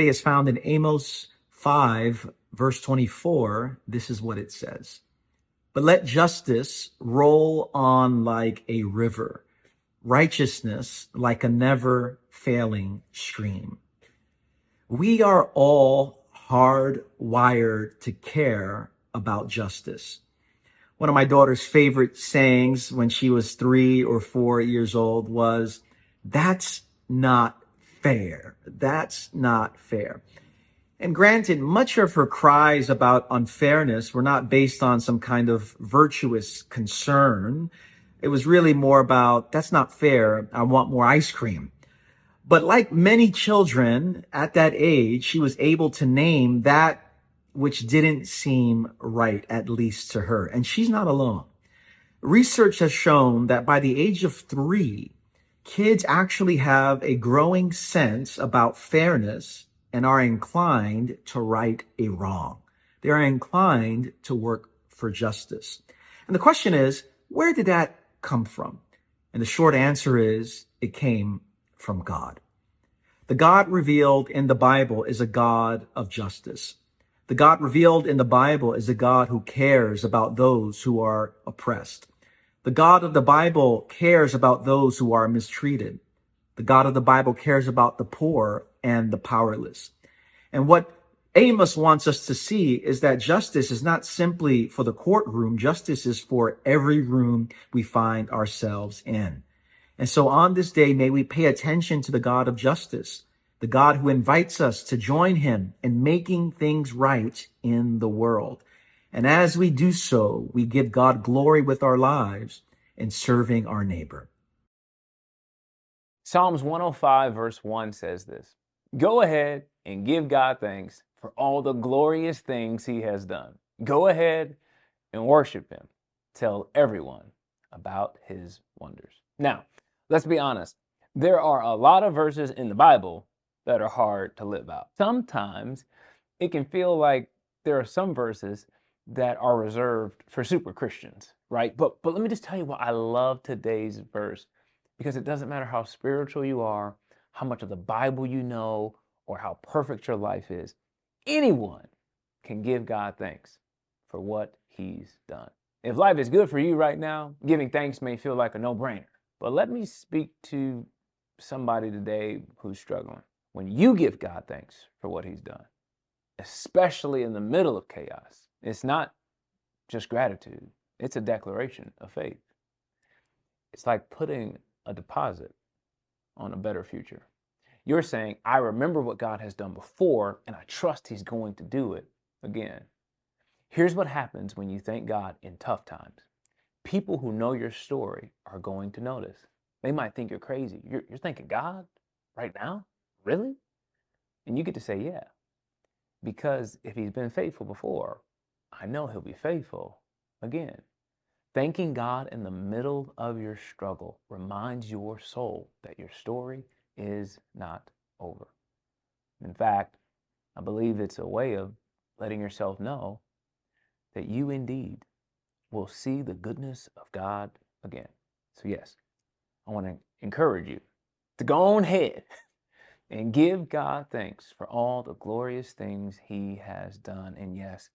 is found in Amos 5, verse 24. This is what it says. But let justice roll on like a river, righteousness like a never failing stream. We are all hardwired to care about justice. One of my daughter's favorite sayings when she was 3 or 4 years old was, "That's not fair. That's not fair." And granted, much of her cries about unfairness were not based on some kind of virtuous concern. It was really more about, "That's not fair. I want more ice cream." But like many children at that age, she was able to name that which didn't seem right, at least to her. And she's not alone. Research has shown that by the age of 3, kids actually have a growing sense about fairness and are inclined to right a wrong. They are inclined to work for justice. And the question is, where did that come from? And the short answer is, it came from God. The God revealed in the Bible is a God of justice. The God revealed in the Bible is a God who cares about those who are oppressed. The God of the Bible cares about those who are mistreated. The God of the Bible cares about the poor and the powerless. And what Amos wants us to see is that justice is not simply for the courtroom. Justice is for every room we find ourselves in. And so on this day, may we pay attention to the God of justice, the God who invites us to join him in making things right in the world. And as we do so, we give God glory with our lives in serving our neighbor. Psalms 105 verse 1 says this: "Go ahead and give God thanks for all the glorious things he has done. Go ahead and worship him. Tell everyone about his wonders." Now, let's be honest. There are a lot of verses in the Bible that are hard to live out. Sometimes it can feel like there are some verses that are reserved for super Christians, right? But let me just tell you why I love today's verse, because it doesn't matter how spiritual you are, how much of the Bible you know, or how perfect your life is. Anyone can give God thanks for what he's done. If life is good for you right now, giving thanks may feel like a no-brainer. But let me speak to somebody today who's struggling. When you give God thanks for what he's done, especially in the middle of chaos, it's not just gratitude, it's a declaration of faith. It's like putting a deposit on a better future. You're saying, I remember what God has done before, and I trust he's going to do it again. Here's what happens when you thank God in tough times. People who know your story are going to notice. They might think you're crazy. You're thanking God right now? Really? And you get to say, yeah. Because if he's been faithful before, I know he'll be faithful again. Thanking God in the middle of your struggle reminds your soul that your story is not over. In fact, I believe it's a way of letting yourself know that you indeed will see the goodness of God again. So yes, I want to encourage you to go on ahead and give God thanks for all the glorious things he has done. And yes,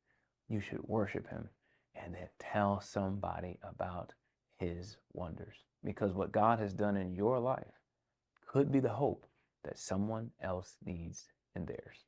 you should worship him and then tell somebody about his wonders, because what God has done in your life could be the hope that someone else needs in theirs.